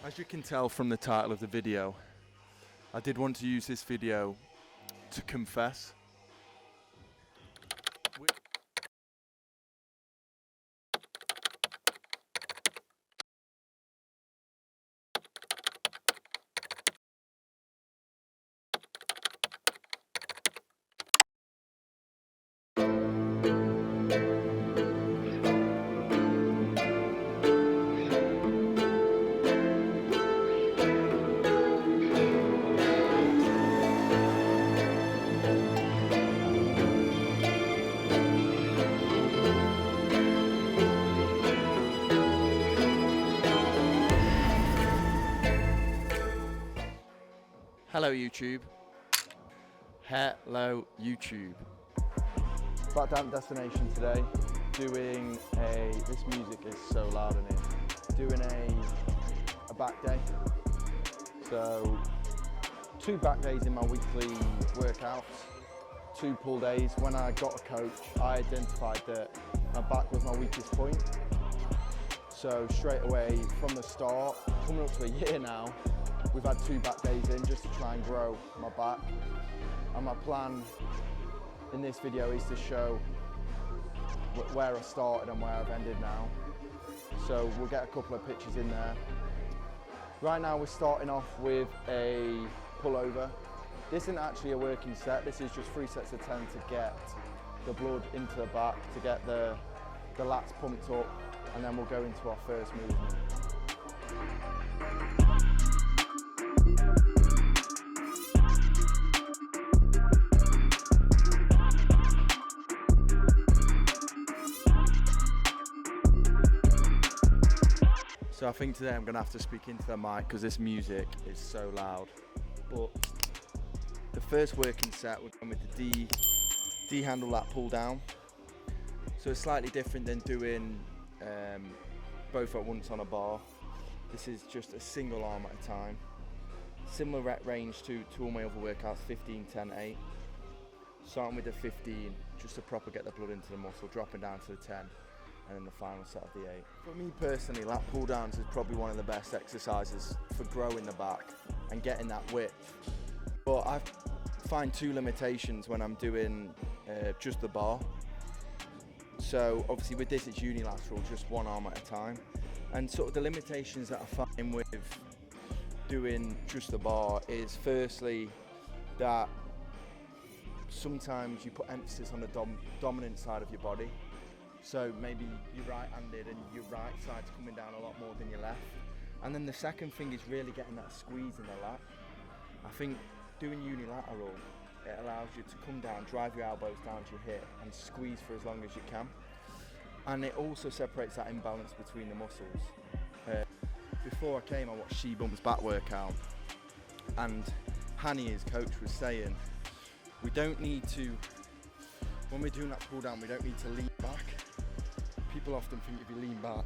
As you can tell from the title of the video, I did want to use this video to confess. Hello YouTube. Hello YouTube. Back down to destination today, doing this music is so loud in here, doing a back day. So 2 back days in my weekly workouts, 2 pull days. When I got a coach, I identified that my back was my weakest point. So straight away from the start, coming up to a year now, we've had 2 back days in just to try and grow my back. And my plan in this video is to show where I started and where I've ended now. So we'll get a couple of pictures in there. Right now we're starting off with a pullover. This isn't actually a working set, this is just 3 sets of 10 to get the blood into the back, to get the lats pumped up, and then we'll go into our first movement. So I think today I'm going to have to speak into the mic because this music is so loud. But the first working set, we're going with the D handle lat pull down. So it's slightly different than doing both at once on a bar. This is just a single arm at a time. Similar rep range to all my other workouts, 15, 10, 8. Starting with the 15, just to proper get the blood into the muscle, dropping down to the 10. And then the final set of the 8. For me personally, lat pull downs is probably one of the best exercises for growing the back and getting that width. But I find 2 limitations when I'm doing just the bar. So obviously with this it's unilateral, just 1 arm at a time. And sort of the limitations that I find with doing just the bar is firstly that sometimes you put emphasis on the dominant side of your body. So maybe you're right-handed and your right side's coming down a lot more than your left. And then the second thing is really getting that squeeze in the lat. I think doing unilateral, it allows you to come down, drive your elbows down to your hip and squeeze for as long as you can. And it also separates that imbalance between the muscles. Before I came, I watched She-Bump's back workout, and Hanny, his coach, was saying, we don't need to, when we're doing that pull down, we don't need to lean back. People often think if you lean back,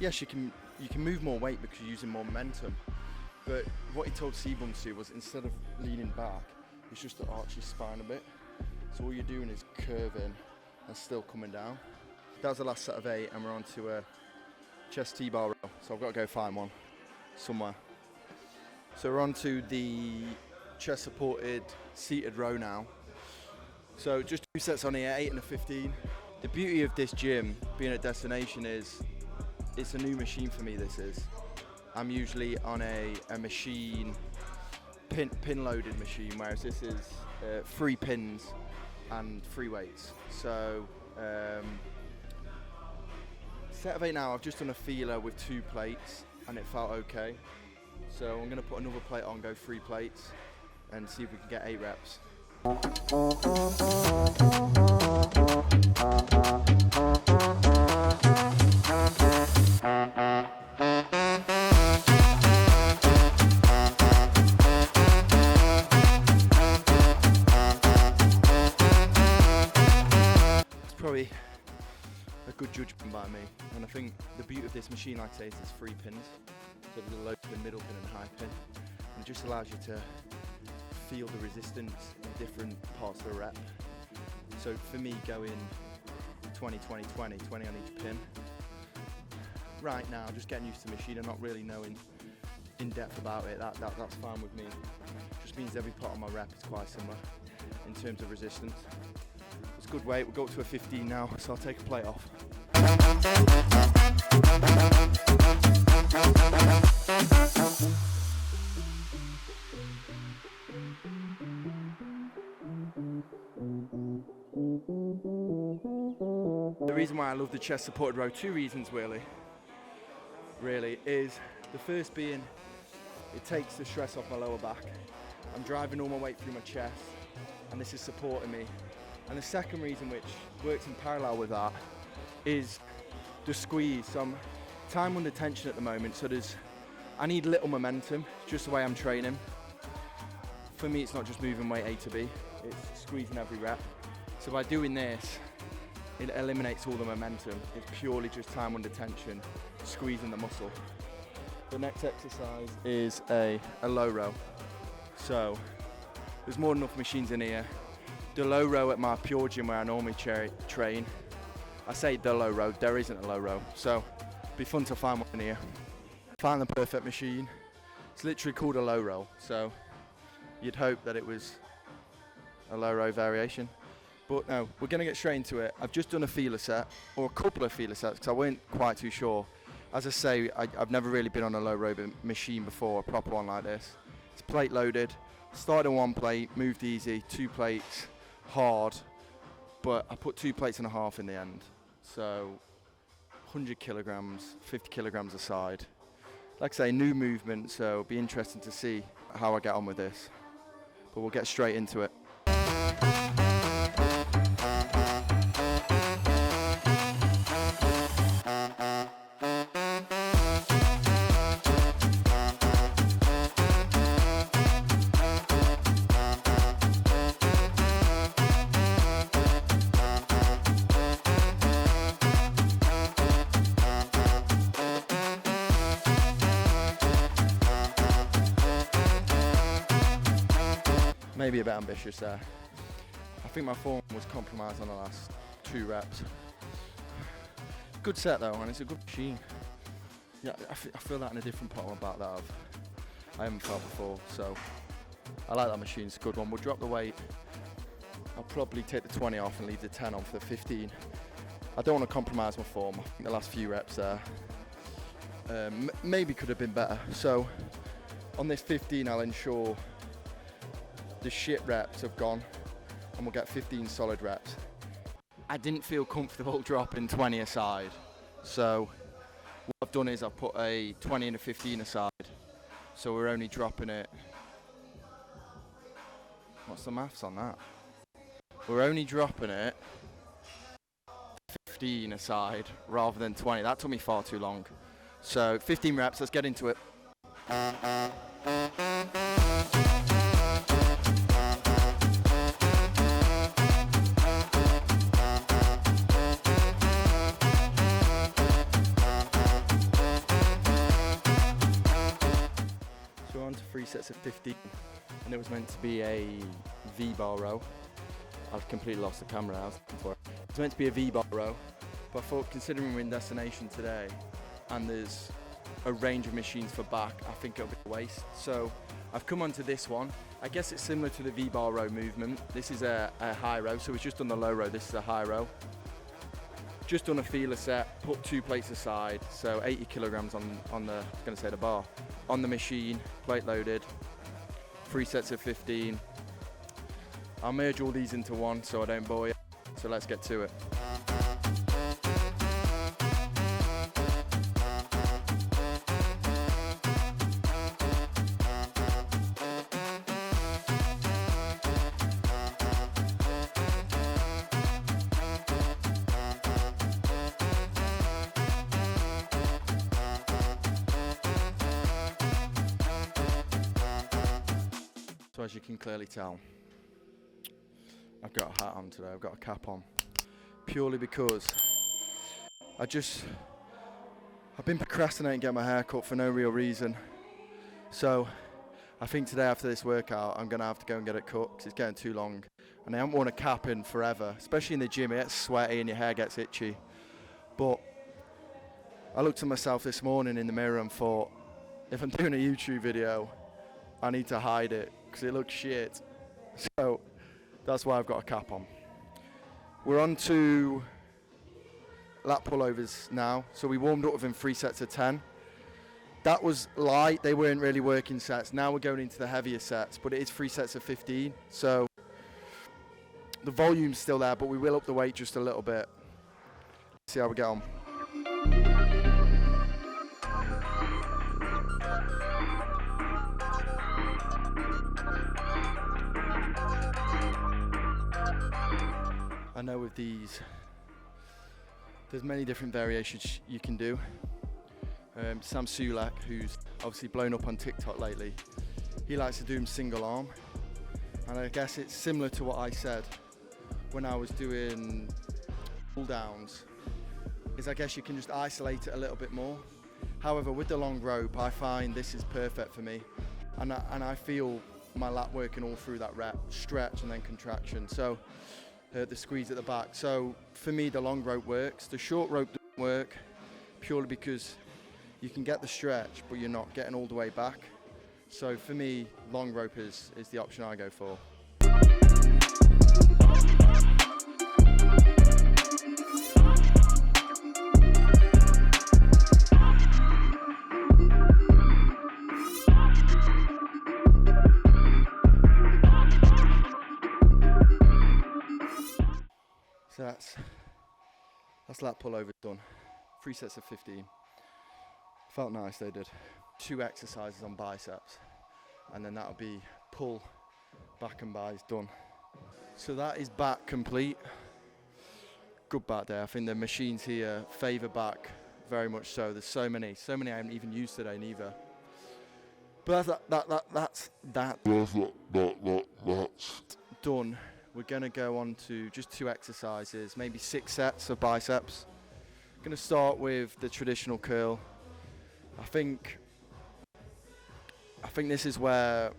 yes, you can move more weight because you're using more momentum. But what he told She-Bump to do was, instead of leaning back, it's just to arch your spine a bit. So all you're doing is curving and still coming down. That was the last set of 8, and we're on to a chest T-bar row. So I've got to go find one somewhere. So we're on to the chest supported seated row now. So just 2 sets on here, 8 and a 15. The beauty of this gym, being a destination, is it's a new machine for me, this is. I'm usually on a machine, pin loaded machine, whereas this is 3 pins and 3 weights. So set of 8 now, I've just done a feeler with 2 plates and it felt okay. So I'm going to put another plate on, go 3 plates and see if we can get 8 reps. It's probably a good judgment by me, and I think the beauty of this machine, like I say, is there's 3 pins. So there's a low pin, middle pin and high pin, and it just allows you to feel the resistance in different parts of the rep. So for me, going 20, 20, 20, 20 on each pin. Right now, just getting used to the machine and not really knowing in depth about it, that's fine with me. Just means every part of my rep is quite similar in terms of resistance. It's a good weight. We'll go up to a 15 now, so I'll take a plate off. The reason why I love the chest supported row, two reasons really, is the first being it takes the stress off my lower back. I'm driving all my weight through my chest, and this is supporting me. And the second reason, which works in parallel with that, is the squeeze. So I'm time under tension at the moment, so I need little momentum, just the way I'm training. For me, it's not just moving weight A to B, it's squeezing every rep. So by doing this, it eliminates all the momentum. It's purely just time under tension, squeezing the muscle. The next exercise is a low row. So there's more than enough machines in here. The low row at my Pure Gym where I normally train, I say the low row, there isn't a low row. So it'd be fun to find one in here. Find the perfect machine. It's literally called a low row. So you'd hope that it was a low row variation. But no, we're going to get straight into it. I've just done a feeler set, or a couple of feeler sets, because I weren't quite too sure. As I say, I've never really been on a low row machine before, a proper one like this. It's plate loaded. Started on one plate, moved easy, 2 plates, hard. But I put 2 plates and a half in the end. So 100 kilograms, 50 kilograms a side. Like I say, new movement, so it'll be interesting to see how I get on with this. But we'll get straight into it. Maybe a bit ambitious there. I think my form was compromised on the last 2 reps. Good set though, and it's a good machine. Yeah, I feel that in a different part of my back that I haven't felt before, so I like that machine, it's a good one. We'll drop the weight. I'll probably take the 20 off and leave the 10 on for the 15. I don't want to compromise my form. I think the last few reps there maybe could have been better. So on this 15 I'll ensure the shit reps have gone and we'll get 15 solid reps. I didn't feel comfortable dropping 20 aside, so what I've done is I've put a 20 and a 15 aside, so we're only dropping it, what's the maths on that? We're only dropping it 15 aside rather than 20. That took me far too long. So 15 reps, let's get into it. On to 3 sets of 15, and it was meant to be a V-bar row. I've completely lost the camera now. It's meant to be a V-bar row, but I thought considering we're in destination today and there's a range of machines for back, I think it'll be a waste. So I've come onto this one. I guess it's similar to the V-bar row movement. This is a high row, so we've just done the low row. This is a high row. Just done a feeler set, put 2 plates aside, so 80 kilograms on the, I was going to say the bar, on the machine, plate loaded, 3 sets of 15. I'll merge all these into one so I don't bore you, so let's get to it. So as you can clearly tell, I've got a hat on today, I've got a cap on, purely because I've been procrastinating getting my hair cut for no real reason. So I think today after this workout, I'm gonna have to go and get it cut because it's getting too long. And I haven't worn a cap in forever, especially in the gym. It gets sweaty and your hair gets itchy. But I looked at myself this morning in the mirror and thought, if I'm doing a YouTube video, I need to hide it because it looks shit. So that's why I've got a cap on. We're on to lat pullovers now. So we warmed up with them 3 sets of 10. That was light, they weren't really working sets. Now we're going into the heavier sets, but it is 3 sets of 15. So the volume's still there, but we will up the weight just a little bit. See how we get on. I know with these, there's many different variations you can do. Sam Sulek, who's obviously blown up on TikTok lately, he likes to do them single arm. And I guess it's similar to what I said when I was doing pull downs, is I guess you can just isolate it a little bit more. However, with the long rope, I find this is perfect for me. And I feel my lat working all through that rep, stretch and then contraction. So the squeeze at the back. So for me, the long rope works. The short rope doesn't work purely because you can get the stretch, but you're not getting all the way back. So for me, long rope is the option I go for. So that's lat pullover done. 3 sets of 15. Felt nice, they did. 2 exercises on biceps, and then that'll be pull, back and bis done. So that is back complete. Good back day. I think the machines here favour back very much so. There's so many I haven't even used today neither. But that's done. We're gonna go on to just 2 exercises, maybe 6 sets of biceps. Gonna start with the traditional curl. I think this is where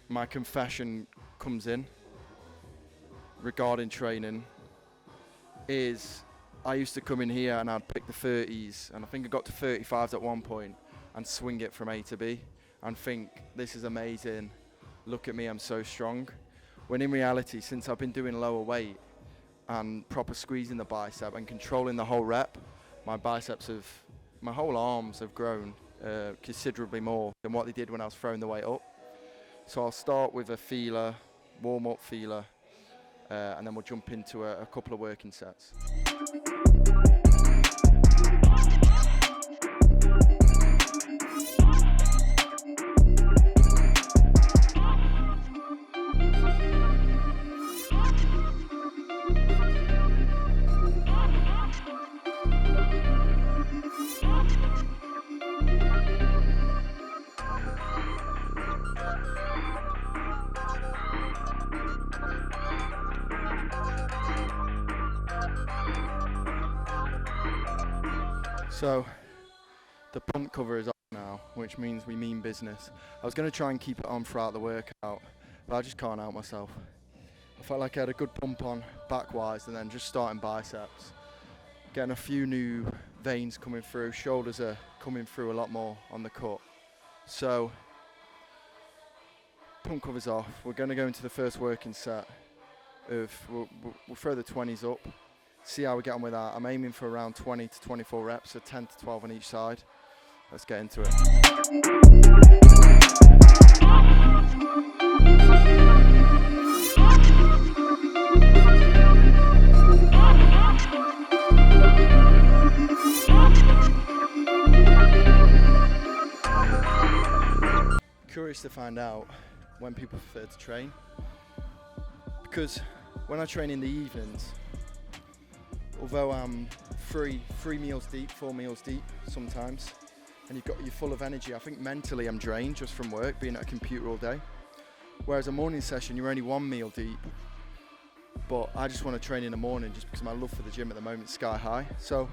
my confession comes in regarding training. Is I used to come in here and I'd pick the 30s, and I think I got to 35s at one point and swing it from A to B and think, this is amazing, look at me, I'm so strong. When in reality, since I've been doing lower weight and proper squeezing the bicep and controlling the whole rep, my whole arms have grown considerably more than what they did when I was throwing the weight up. So I'll start with a feeler, warm-up feeler, and then we'll jump into a couple of working sets. So the pump cover is on now, which means we mean business. I was going to try and keep it on throughout the workout, but I just can't help myself. I felt like I had a good pump on back-wise, and then just starting biceps. Getting a few new veins coming through, shoulders are coming through a lot more on the cut. So pump cover's off. We're going to go into the first working set of, we'll throw the 20s up. See how we get on with that. I'm aiming for around 20 to 24 reps, so 10 to 12 on each side. Let's get into it. Curious to find out when people prefer to train, because when I train in the evenings, although I'm 3 meals deep, 4 meals deep sometimes, and you're full of energy, I think mentally I'm drained just from work, being at a computer all day. Whereas a morning session, you're only 1 meal deep, but I just want to train in the morning just because my love for the gym at the moment is sky high. So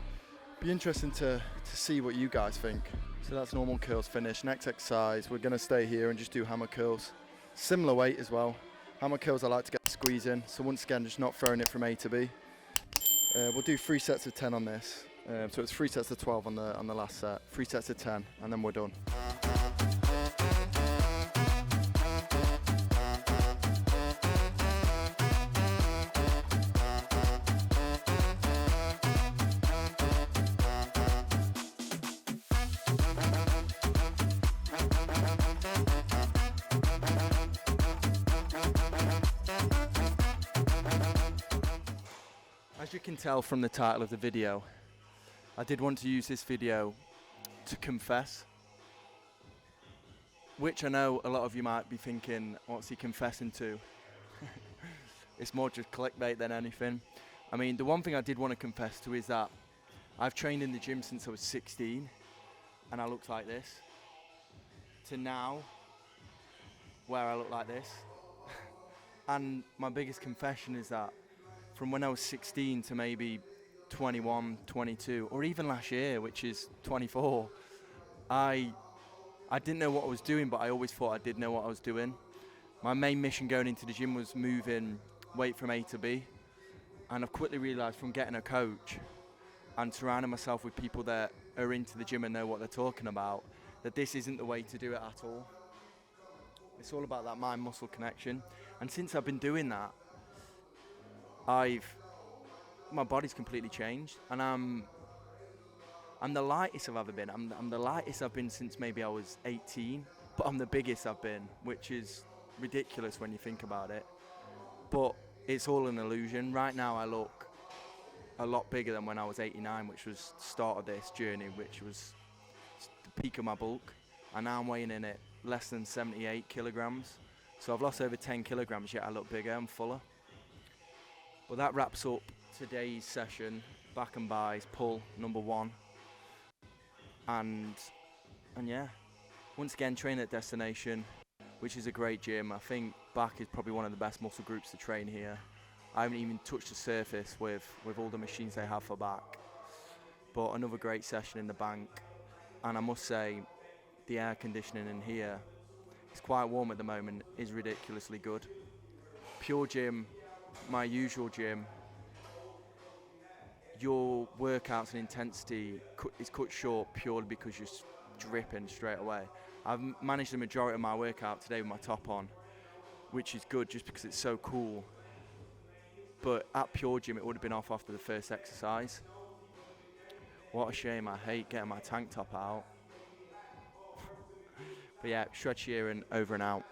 be interesting to see what you guys think. So that's normal curls finished. Next exercise, we're going to stay here and just do hammer curls. Similar weight as well. Hammer curls I like to get the squeeze in, so once again, just not throwing it from A to B. We'll do 3 sets of 10 on this. So it's 3 sets of 12 on the last set, 3 sets of 10, and then we're done. As you can tell from the title of the video, I did want to use this video to confess, which I know a lot of you might be thinking, what's he confessing to? It's more just clickbait than anything. I mean, the one thing I did want to confess to is that I've trained in the gym since I was 16 and I looked like this, to now where I look like this. And my biggest confession is that from when I was 16 to maybe 21, 22, or even last year, which is 24, I didn't know what I was doing, but I always thought I did know what I was doing. My main mission going into the gym was moving weight from A to B. And I've quickly realised from getting a coach and surrounding myself with people that are into the gym and know what they're talking about, that this isn't the way to do it at all. It's all about that mind-muscle connection. And since I've been doing that, my body's completely changed, and I'm the lightest I've ever been. I'm the lightest I've been since maybe I was 18, but I'm the biggest I've been, which is ridiculous when you think about it. But it's all an illusion. Right now I look a lot bigger than when I was 89, which was the start of this journey, which was the peak of my bulk. And now I'm weighing in at less than 78 kilograms. So I've lost over 10 kilograms, yet I look bigger and fuller. Well, that wraps up today's session, Back and Buys pull number 1. And yeah, once again, train at Destination, which is a great gym. I think back is probably one of the best muscle groups to train here. I haven't even touched the surface with all the machines they have for back. But another great session in the bank. And I must say, the air conditioning in here, it's quite warm at the moment, is ridiculously good. Pure Gym, my usual gym, your workouts and intensity is cut short purely because you're dripping straight away. I've managed the majority of my workout today with my top on, which is good just because it's so cool. But at Pure Gym, it would have been off after the first exercise. What a shame. I hate getting my tank top out. But yeah, Shred Sheeran over and out.